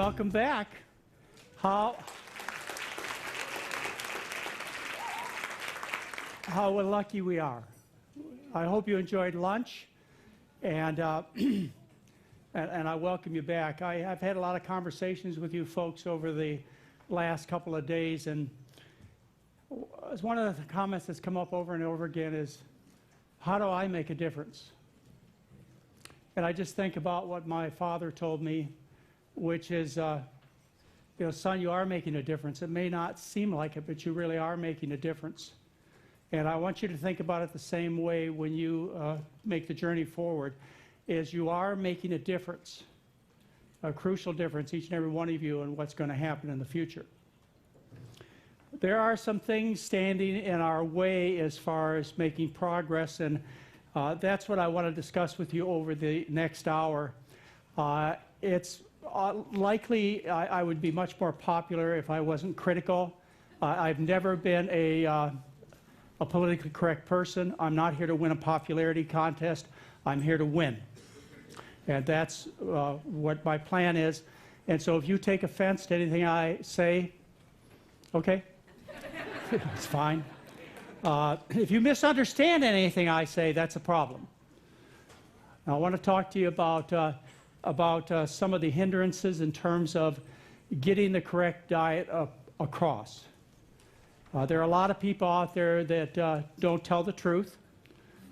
welcome back. How lucky we are. I hope you enjoyed lunch, and and I welcome you back. I've had a lot of conversations with you folks over the last couple of days, and one of the comments that's come up over and over again is, how do I make a difference? And I just think about what my father told me, which is, son, you are making a difference. It may not seem like it, but you really are making a difference. And I want you to think about it the same way when you make the journey forward, is you are making a difference, a crucial difference, each and every one of you, in what's going to happen in the future. There are some things standing in our way as far as making progress, and that's what I want to discuss with you over the next hour. It's likely I would be much more popular if I wasn't critical. I've never been a politically correct person. I'm not here to win a popularity contest. I'm here to win. And that's what my plan is. And so if you take offense to anything I say, okay, it's fine. If you misunderstand anything I say, that's a problem. Now, I want to talk to you about some of the hindrances in terms of getting the correct diet across. There are a lot of people out there that don't tell the truth.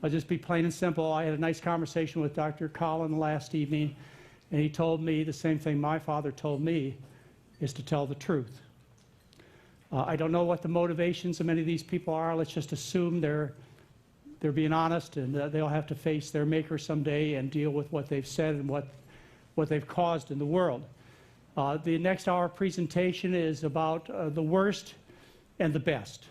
I'll just be plain and simple. I had a nice conversation with Dr. Collin last evening, and he told me the same thing my father told me, is to tell the truth. I don't know what the motivations of many of these people are. Let's just assume they're being honest, and they'll have to face their maker someday and deal with what they've said and what they've caused in the world. The next hour presentation is about the worst and the best.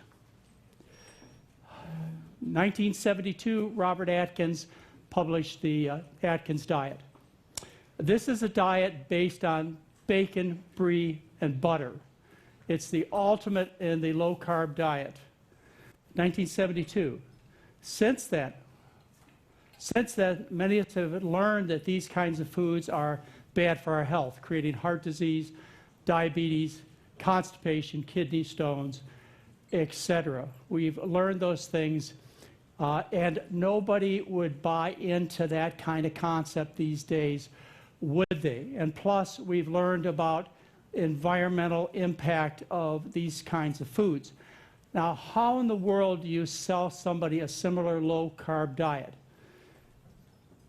1972, Robert Atkins published the Atkins diet. This is a diet based on bacon, brie, and butter. It's the ultimate in the low-carb diet. 1972. Since then, many of us have learned that these kinds of foods are bad for our health, creating heart disease, diabetes, constipation, kidney stones, etc. We've learned those things, and nobody would buy into that kind of concept these days, would they? And plus, we've learned about environmental impact of these kinds of foods. Now, how in the world do you sell somebody a similar low-carb diet,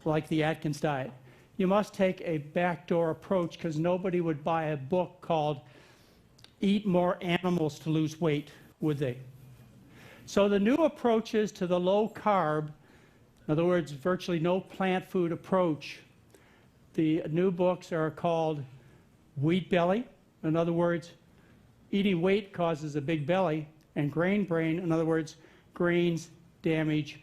like the Atkins diet? You must take a backdoor approach, because nobody would buy a book called Eat More Animals to Lose Weight, would they? So the new approaches to the low-carb, in other words, virtually no plant food approach, the new books are called Wheat Belly. In other words, eating wheat causes a big belly, and grain brain, in other words, grains damage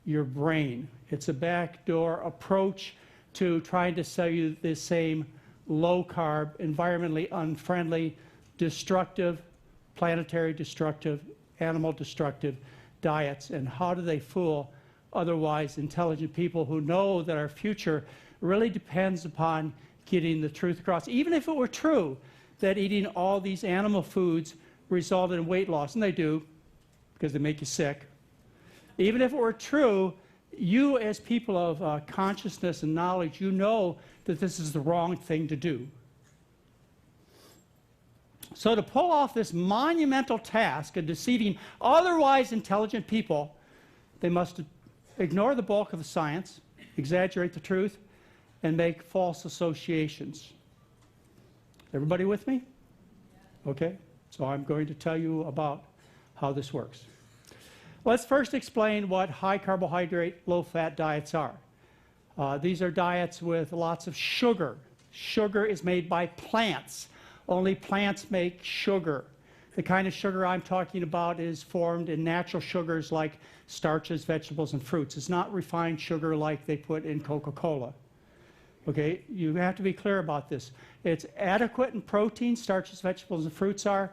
your brain. It's a backdoor approach to trying to sell you the same low-carb, environmentally unfriendly, destructive, planetary destructive, animal destructive diets. And how do they fool otherwise intelligent people who know that our future really depends upon getting the truth across? Even if it were true that eating all these animal foods result in weight loss, and they do, because they make you sick. Even if it were true, you as people of consciousness and knowledge, you know that this is the wrong thing to do. So to pull off this monumental task of deceiving otherwise intelligent people, they must ignore the bulk of the science, exaggerate the truth, and make false associations. Everybody with me? Okay, so I'm going to tell you about how this works. Let's first explain what high carbohydrate, low fat diets are. These are diets with lots of sugar. Sugar is made by plants. Only plants make sugar. The kind of sugar I'm talking about is formed in natural sugars like starches, vegetables, and fruits. It's not refined sugar like they put in Coca-Cola. Okay, you have to be clear about this. It's adequate in protein, starches, vegetables, and fruits are,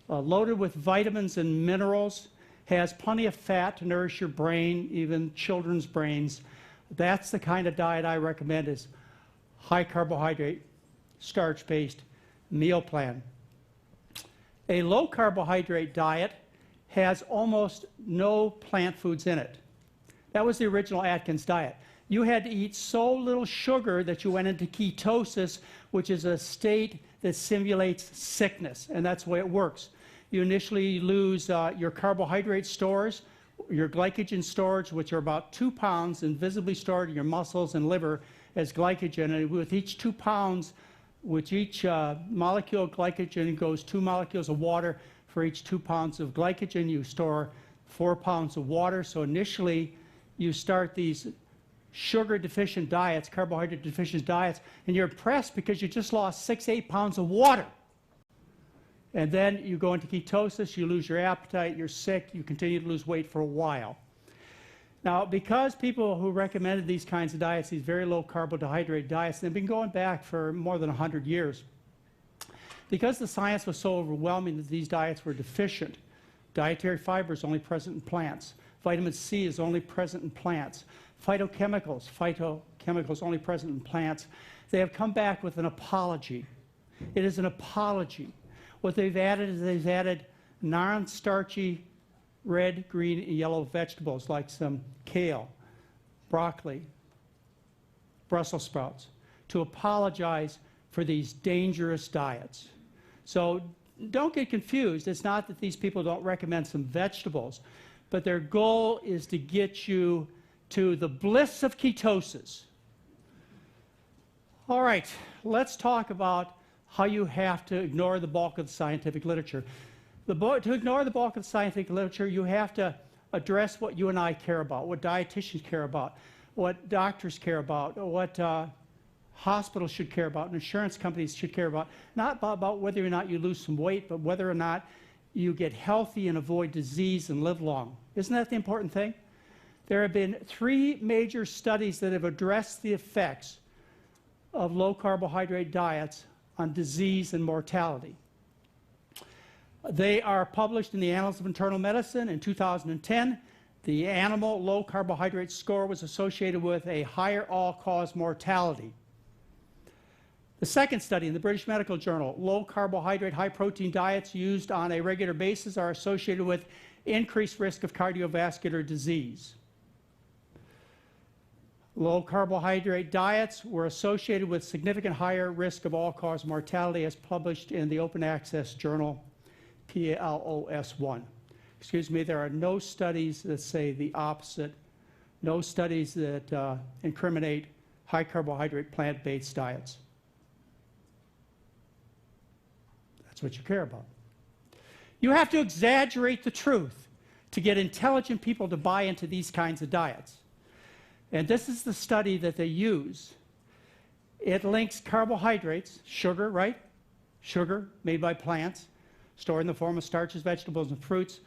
loaded with vitamins and minerals, has plenty of fat to nourish your brain, even children's brains. That's the kind of diet I recommend, is high carbohydrate, starch-based meal plan. A low carbohydrate diet has almost no plant foods in it. That was the original Atkins diet. You had to eat so little sugar that you went into ketosis, which is a state that simulates sickness, and that's the way it works. You initially lose your carbohydrate stores, your glycogen storage, which are about 2 pounds invisibly stored in your muscles and liver as glycogen, and with each 2 pounds, with each molecule of glycogen goes 2 molecules of water. For each 2 pounds of glycogen, you store 4 pounds of water. So initially, you start these sugar-deficient diets, carbohydrate-deficient diets, and you're impressed because you just lost 6-8 pounds of water. And then you go into ketosis, you lose your appetite, you're sick, you continue to lose weight for a while. Now, because people who recommended these kinds of diets, these very low carbohydrate diets, they've been going back for more than 100 years. Because the science was so overwhelming that these diets were deficient, dietary fiber is only present in plants. Vitamin C is only present in plants. Phytochemicals only present in plants. They have come back with an apology. It is an apology. What they've added is they've added non-starchy red, green, and yellow vegetables like some kale, broccoli, Brussels sprouts, to apologize for these dangerous diets. So don't get confused. It's not that these people don't recommend some vegetables, but their goal is to get you to the bliss of ketosis. All right, let's talk about how you have to ignore the bulk of the scientific literature. To ignore the bulk of the scientific literature, you have to address what you and I care about, what dietitians care about, what doctors care about, what hospitals should care about, and insurance companies should care about. Not about whether or not you lose some weight, but whether or not you get healthy and avoid disease and live long. Isn't that the important thing? There have been 3 major studies that have addressed the effects of low carbohydrate diets on disease and mortality. They are published in the Annals of Internal Medicine in 2010. The animal low carbohydrate score was associated with a higher all-cause mortality. The second study in the British Medical Journal, low carbohydrate, high protein diets used on a regular basis are associated with increased risk of cardiovascular disease. Low carbohydrate diets were associated with significant higher risk of all-cause mortality as published in the open access journal PLOS1. Excuse me, there are no studies that say the opposite, no studies that incriminate high carbohydrate plant-based diets. That's what you care about. You have to exaggerate the truth to get intelligent people to buy into these kinds of diets. And this is the study that they use. It links carbohydrates, sugar, right? Sugar made by plants, stored in the form of starches, vegetables, and fruits.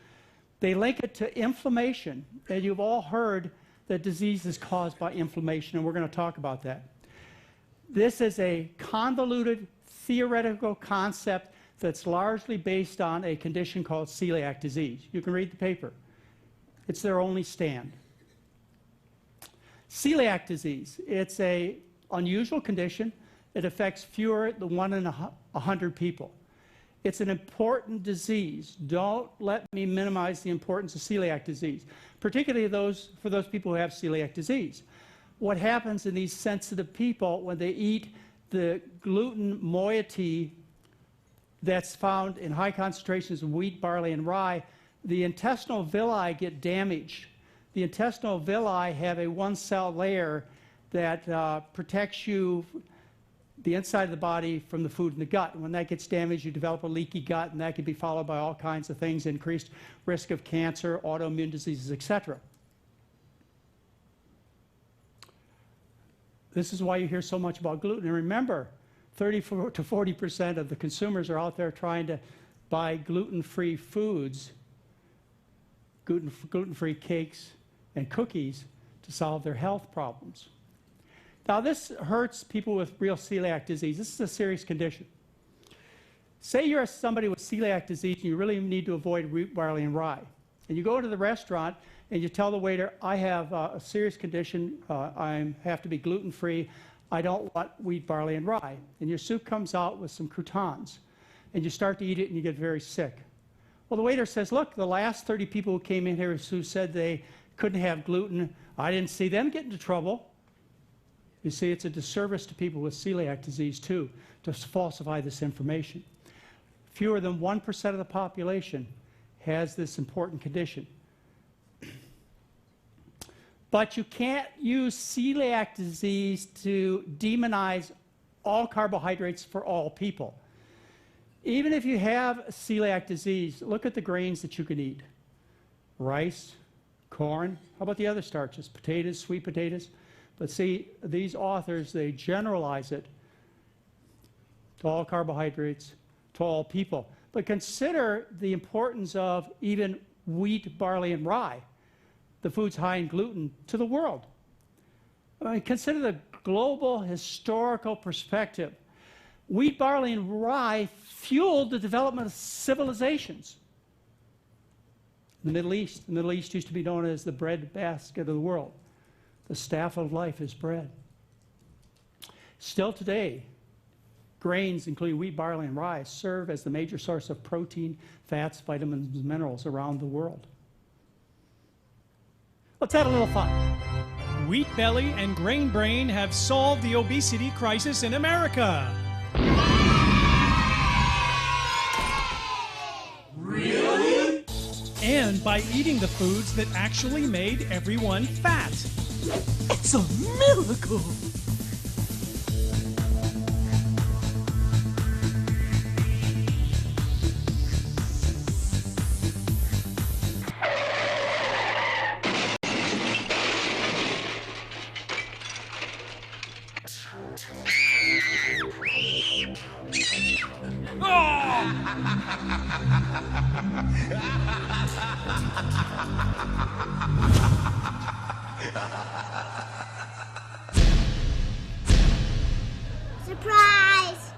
They link it to inflammation. And you've all heard that disease is caused by inflammation, and we're going to talk about that. This is a convoluted theoretical concept that's largely based on a condition called celiac disease. You can read the paper. It's their only stand. Celiac disease, it's an unusual condition. It affects fewer than 1 in 100 people. It's an important disease. Don't let me minimize the importance of celiac disease, particularly for those people who have celiac disease. What happens in these sensitive people when they eat the gluten moiety that's found in high concentrations of wheat, barley, and rye, the intestinal villi get damaged. The intestinal villi have a one-cell layer that protects you, the inside of the body, from the food in the gut. And when that gets damaged, you develop a leaky gut, and that can be followed by all kinds of things, increased risk of cancer, autoimmune diseases, etc. This is why you hear so much about gluten. And remember, 30 to 40% of the consumers are out there trying to buy gluten-free foods, gluten-free cakes and cookies to solve their health problems. Now, this hurts people with real celiac disease. This is a serious condition. Say you're somebody with celiac disease and you really need to avoid wheat, barley, and rye. And you go to the restaurant and you tell the waiter, I have a serious condition. I have to be gluten-free. I don't want wheat, barley, and rye. And your soup comes out with some croutons. And you start to eat it and you get very sick. Well, the waiter says, look, the last 30 people who came in here who said they couldn't have gluten, I didn't see them get into trouble. You see, it's a disservice to people with celiac disease, too, to falsify this information. Fewer than 1% of the population has this important condition. But you can't use celiac disease to demonize all carbohydrates for all people. Even if you have celiac disease, look at the grains that you can eat. Rice, corn, how about the other starches? Potatoes, sweet potatoes. But see, these authors, they generalize it to all carbohydrates, to all people. But consider the importance of even wheat, barley, and rye, the foods high in gluten, to the world. I mean, consider the global historical perspective. Wheat, barley, and rye fueled the development of civilizations. The Middle East used to be known as the bread basket of the world. The staff of life is bread. Still today, grains, including wheat, barley, and rye, serve as the major source of protein, fats, vitamins, and minerals around the world. Let's have a little fun. Wheat belly and grain brain have solved the obesity crisis in America. Really? And by eating the foods that actually made everyone fat. It's a miracle! Surprise!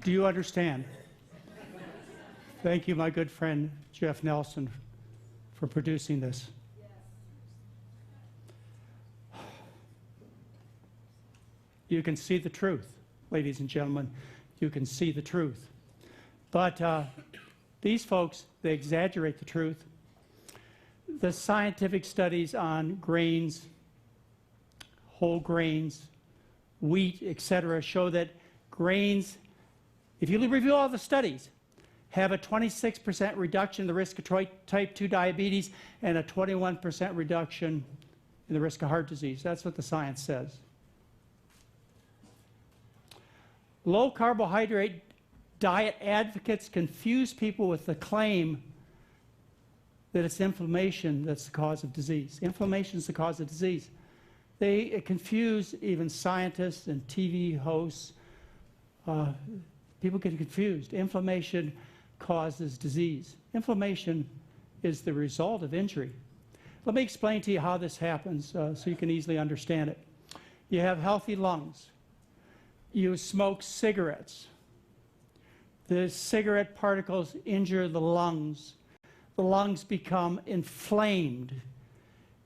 Do you understand? Thank you, my good friend Jeff Nelson, for producing this. You can see the truth, ladies and gentlemen. You can see the truth. But these folks, they exaggerate the truth. The scientific studies on grains, whole grains, wheat, etc., show that grains, if you review all the studies, have a 26% reduction in the risk of type 2 diabetes and a 21% reduction in the risk of heart disease. That's what the science says. Low carbohydrate diet advocates confuse people with the claim that it's inflammation that's the cause of disease. Inflammation is the cause of disease. They confuse even scientists and TV hosts. People get confused. Inflammation causes disease. Inflammation is the result of injury. Let me explain to you how this happens so you can easily understand it. You have healthy lungs. You smoke cigarettes. The cigarette particles injure the lungs. the lungs become inflamed.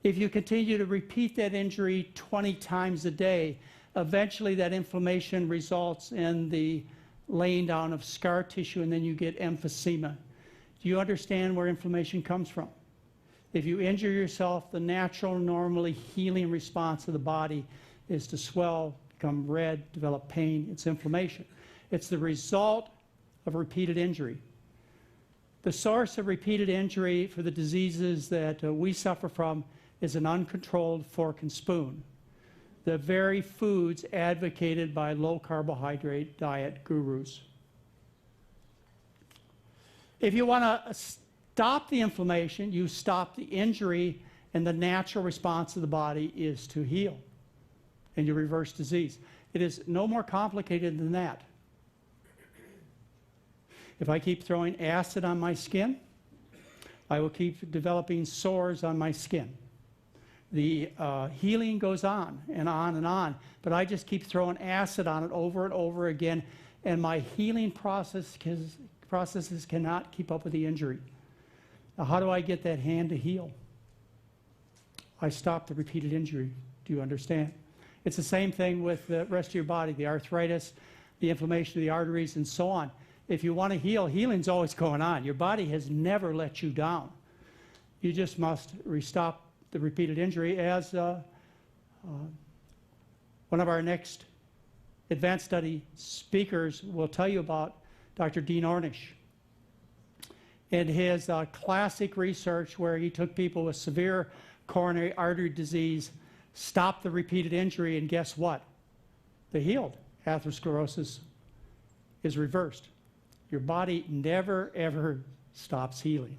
If you continue to repeat that injury 20 times a day, eventually that inflammation results in the laying down of scar tissue, and then you get emphysema. Do you understand where inflammation comes from? If you injure yourself, the natural, normally healing response of the body is to swell, become red, develop pain. It's inflammation. It's the result of repeated injury. The source of repeated injury for the diseases that we suffer from is an uncontrolled fork and spoon. The very foods advocated by low-carbohydrate diet gurus. If you want to stop the inflammation, you stop the injury, and the natural response of the body is to heal, and you reverse disease. It is no more complicated than that. If I keep throwing acid on my skin, I will keep developing sores on my skin. The healing goes on and on and on, but I just keep throwing acid on it over and over again, and my healing processes cannot keep up with the injury. Now, how do I get that hand to heal? I stop the repeated injury. Do you understand? It's the same thing with the rest of your body, the arthritis, the inflammation of the arteries, and so on. If you want to heal, healing's always going on. Your body has never let you down. You just must stop the repeated injury, as one of our next advanced study speakers will tell you about, Dr. Dean Ornish. In his classic research where he took people with severe coronary artery disease, stopped the repeated injury, and guess what? They healed. Atherosclerosis is reversed. Your body never, ever stops healing.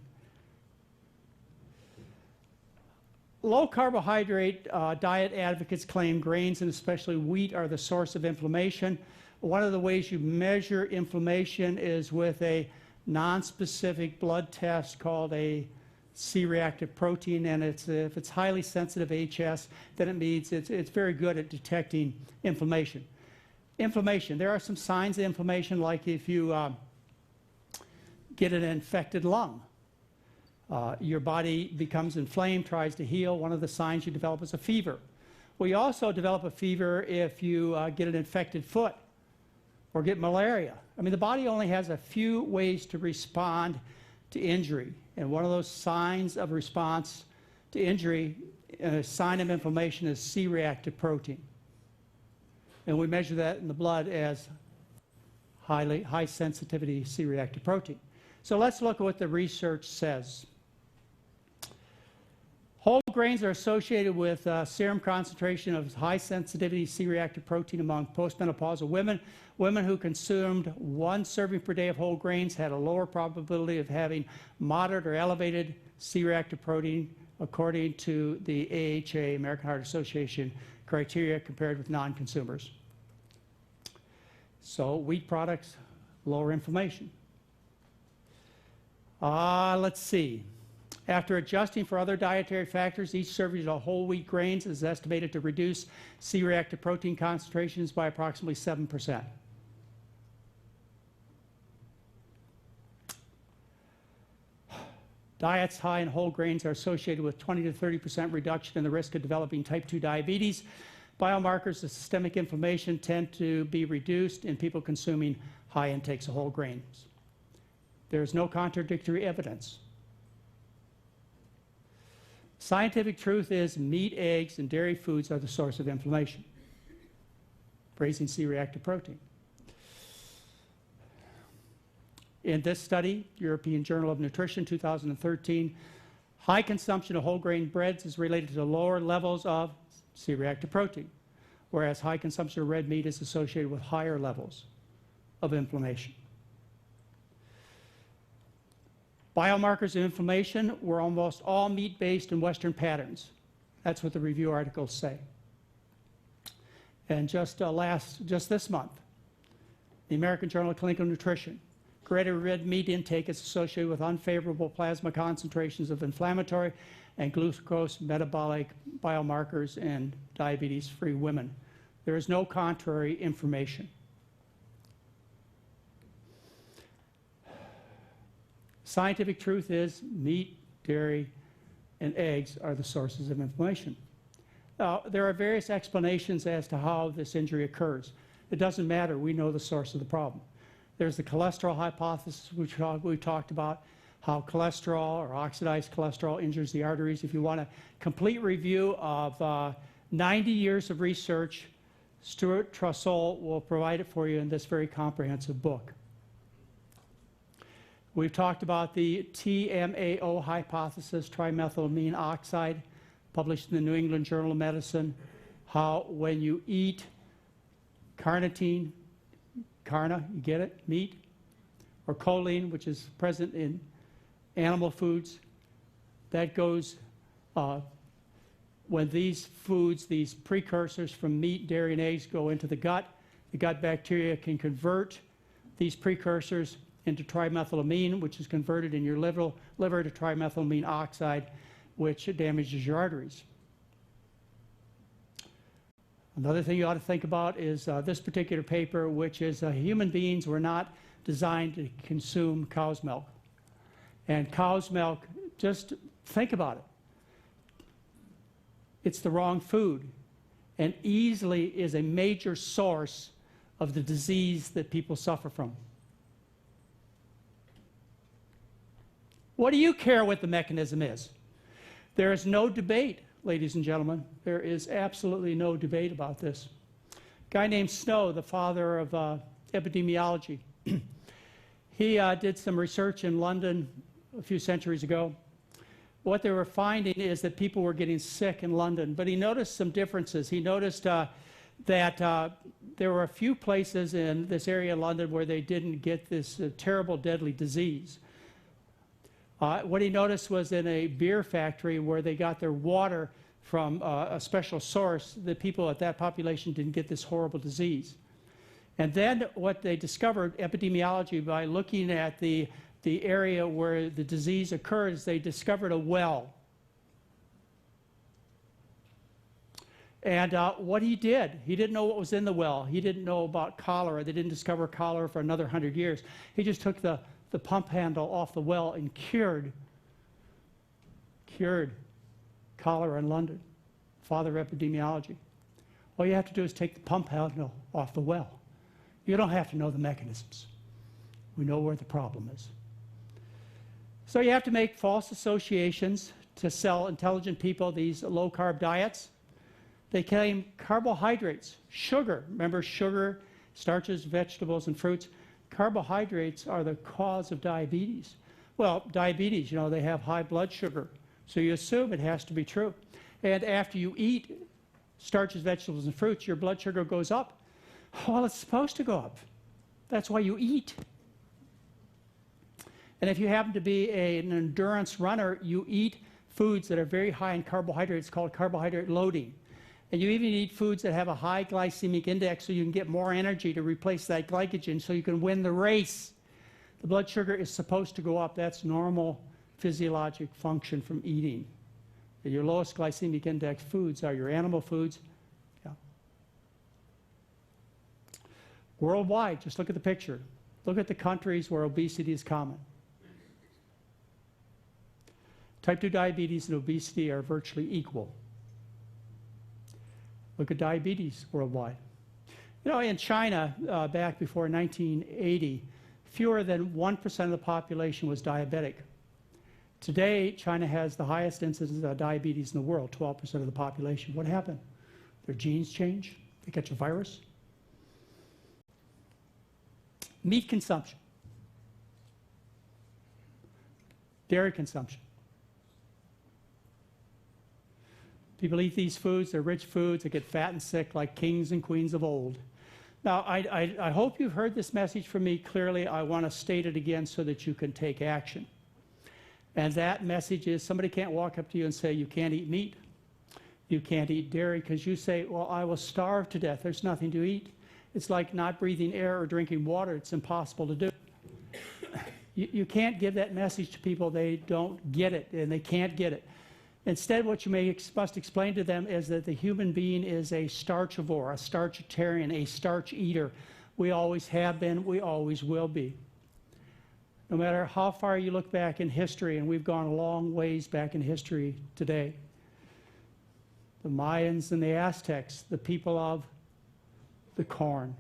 Low-carbohydrate diet advocates claim grains, and especially wheat, are the source of inflammation. One of the ways you measure inflammation is with a non-specific blood test called a C-reactive protein, and if it's highly sensitive HS, then it means it's very good at detecting inflammation. Inflammation, there are some signs of inflammation, like if you get an infected lung. Your body becomes inflamed, tries to heal. One of the signs you develop is a fever. Well, you also develop a fever if you get an infected foot or get malaria. I mean, the body only has a few ways to respond to injury. And one of those signs of response to injury, a sign of inflammation, is C-reactive protein. And we measure that in the blood as high sensitivity C-reactive protein. So let's look at what the research says. Whole grains are associated with serum concentration of high sensitivity C-reactive protein among postmenopausal women. Women who consumed 1 serving per day of whole grains had a lower probability of having moderate or elevated C-reactive protein, according to the AHA, American Heart Association, criteria, compared with non-consumers. So wheat products lower inflammation. Let's see. After adjusting for other dietary factors, each serving of whole wheat grains is estimated to reduce C-reactive protein concentrations by approximately 7%. Diets high in whole grains are associated with 20 to 30% reduction in the risk of developing type 2 diabetes. Biomarkers of systemic inflammation tend to be reduced in people consuming high intakes of whole grains. There is no contradictory evidence. Scientific truth is meat, eggs, and dairy foods are the source of inflammation, raising C-reactive protein. In this study, European Journal of Nutrition, 2013, high consumption of whole grain breads is related to lower levels of C-reactive protein, whereas high consumption of red meat is associated with higher levels of inflammation. Biomarkers of inflammation were almost all meat-based in Western patterns. That's what the review articles say. And just this month, the American Journal of Clinical Nutrition, greater red meat intake is associated with unfavorable plasma concentrations of inflammatory and glucose metabolic biomarkers in diabetes-free women. There is no contrary information. Scientific truth is meat, dairy, and eggs are the sources of inflammation. Now, there are various explanations as to how this injury occurs. It doesn't matter. We know the source of the problem. There's the cholesterol hypothesis, which we talked about, how cholesterol or oxidized cholesterol injures the arteries. If you want a complete review of 90 years of research, Stuart Trussell will provide it for you in this very comprehensive book. We've talked about the TMAO hypothesis, trimethylamine oxide, published in the New England Journal of Medicine, how when you eat carnitine, carna, you get it, meat, or choline, which is present in animal foods, that goes, when these foods, these precursors from meat, dairy, and eggs go into the gut bacteria can convert these precursors into trimethylamine, which is converted in your liver to trimethylamine oxide, which damages your arteries. Another thing you ought to think about is this particular paper, which is human beings were not designed to consume cow's milk. And cow's milk, just think about it. It's the wrong food and easily is a major source of the disease that people suffer from. What do you care what the mechanism is? There is no debate, ladies and gentlemen. There is absolutely no debate about this. A guy named Snow, the father of epidemiology, he did some research in London a few centuries ago. What they were finding is that people were getting sick in London, but he noticed some differences. He noticed that there were a few places in this area of London where they didn't get this terrible, deadly disease. What he noticed was in a beer factory where they got their water from a special source, the people at that population didn't get this horrible disease. And then what they discovered, epidemiology, by looking at the area where the disease occurs, they discovered a well. And what he didn't know what was in the well. He didn't know about cholera. They didn't discover cholera for another 100 years. He just took the pump handle off the well and cured cholera in London. Father of epidemiology. All you have to do is take the pump handle off the well. You don't have to know the mechanisms. We know where the problem is. So you have to make false associations to sell intelligent people these low-carb diets. They claim carbohydrates, sugar. Remember sugar, starches, vegetables, and fruits. Carbohydrates are the cause of diabetes. Well, diabetes, you know, they have high blood sugar. So you assume it has to be true. And after you eat starches, vegetables, and fruits, your blood sugar goes up. Well, it's supposed to go up. That's why you eat. And if you happen to be an endurance runner, you eat foods that are very high in carbohydrates called carbohydrate loading. And you even eat foods that have a high glycemic index so you can get more energy to replace that glycogen so you can win the race. The blood sugar is supposed to go up. That's normal physiologic function from eating. And your lowest glycemic index foods are your animal foods. Yeah. Worldwide, just look at the picture. Look at the countries where obesity is common. Type 2 diabetes and obesity are virtually equal. Look at diabetes worldwide. You know, in China, back before 1980, fewer than 1% of the population was diabetic. Today, China has the highest incidence of diabetes in the world, 12% of the population. What happened? Their genes change? They catch a virus? Meat consumption. Dairy consumption. People eat these foods, they're rich foods, they get fat and sick like kings and queens of old. Now, I hope you've heard this message from me clearly. I want to state it again so that you can take action. And that message is somebody can't walk up to you and say, you can't eat meat, you can't eat dairy, because you say, well, I will starve to death, there's nothing to eat. It's like not breathing air or drinking water, it's impossible to do. You can't give that message to people, they don't get it, and they can't get it. Instead, what you must explain to them is that the human being is a starchivore, a starchitarian, a starch eater. We always have been, we always will be. no matter how far you look back in history, and we've gone a long ways back in history today. The Mayans and the Aztecs, the people of the corn.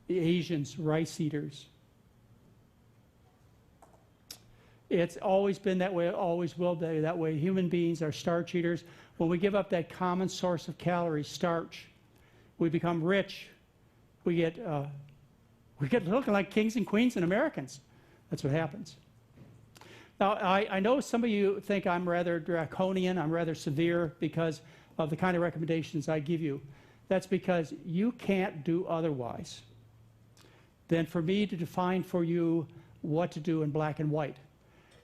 The Asians, rice eaters. It's always been that way, always will be that way. Human beings are starch eaters. When we give up that common source of calories, starch, we become rich. We get looking like kings and queens and Americans. That's what happens. Now, I know some of you think I'm rather draconian, I'm rather severe because of the kind of recommendations I give you. That's because you can't do otherwise than for me to define for you what to do in black and white.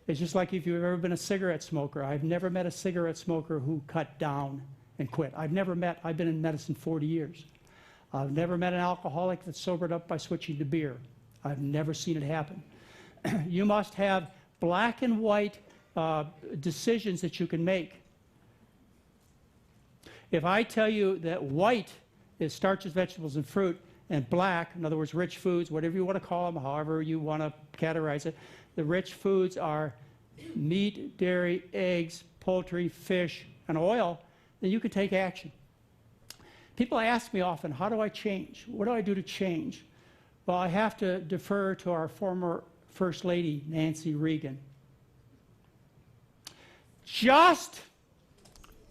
It's just like if you've ever been a cigarette smoker. I've never met a cigarette smoker who cut down and quit. I've been in medicine 40 years. I've never met an alcoholic that sobered up by switching to beer. I've never seen it happen. You must have black and white decisions that you can make. If I tell you that white is starches, vegetables, and fruit, and black, in other words, rich foods, whatever you want to call them, however you want to categorize it, the rich foods are meat, dairy, eggs, poultry, fish, and oil, then you can take action. People ask me often, how do I change? What do I do to change? Well, I have to defer to our former First Lady, Nancy Reagan. Just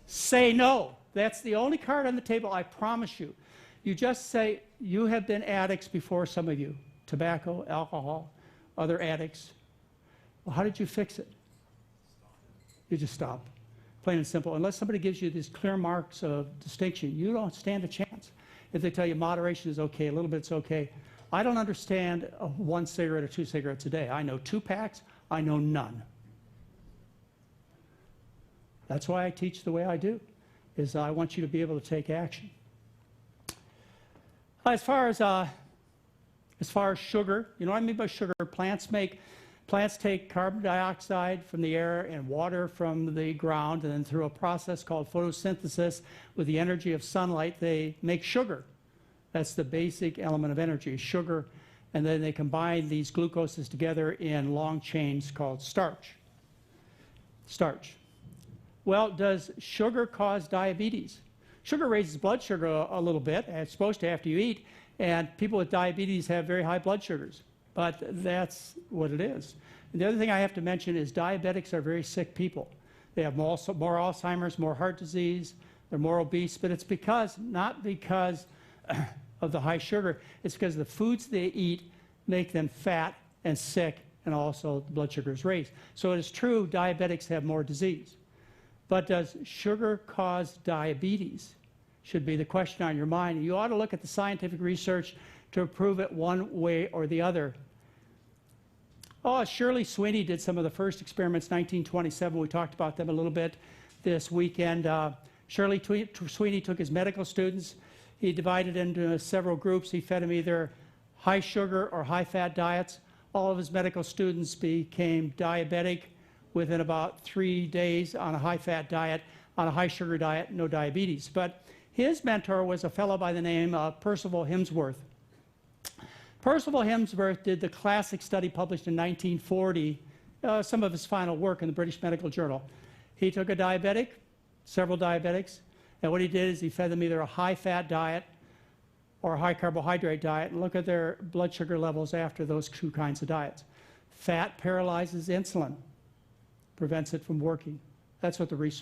say no. That's the only card on the table, I promise you. You just say, you have been addicts before, some of you. Tobacco, alcohol, other addicts. Well, how did you fix it? You just stop. Plain and simple. Unless somebody gives you these clear marks of distinction, you don't stand a chance. If they tell you moderation is okay, a little bit's okay. I don't understand one cigarette or 2 cigarettes a day. I know 2 packs, I know none. That's why I teach the way I do, is I want you to be able to take action. As far as sugar, you know what I mean by sugar? Plants take carbon dioxide from the air and water from the ground, and then through a process called photosynthesis, with the energy of sunlight, they make sugar. That's the basic element of energy, sugar, and then they combine these glucoses together in long chains called starch. Starch. Well, does sugar cause diabetes? Sugar raises blood sugar a little bit, and it's supposed to after you eat, and people with diabetes have very high blood sugars. But that's what it is. And the other thing I have to mention is diabetics are very sick people. They have more Alzheimer's, more heart disease, they're more obese, but it's not because of the high sugar, it's because the foods they eat make them fat and sick, and also the blood sugar is raised. So it is true diabetics have more disease. But does sugar cause diabetes? Should be the question on your mind. You ought to look at the scientific research to prove it one way or the other. Oh, Shirley Sweeney did some of the first experiments, 1927. We talked about them a little bit this weekend. Shirley Sweeney took his medical students. He divided into several groups. He fed them either high sugar or high fat diets. All of his medical students became diabetic within about 3 days on a high fat diet. On a high sugar diet, no diabetes. But his mentor was a fellow by the name of Percival Hemsworth. Percival Hemsworth did the classic study published in 1940, some of his final work in the British Medical Journal. He took a diabetic, several diabetics, and what he did is he fed them either a high-fat diet or a high-carbohydrate diet, and look at their blood sugar levels after those 2 kinds of diets. Fat paralyzes insulin, prevents it from working. That's what the research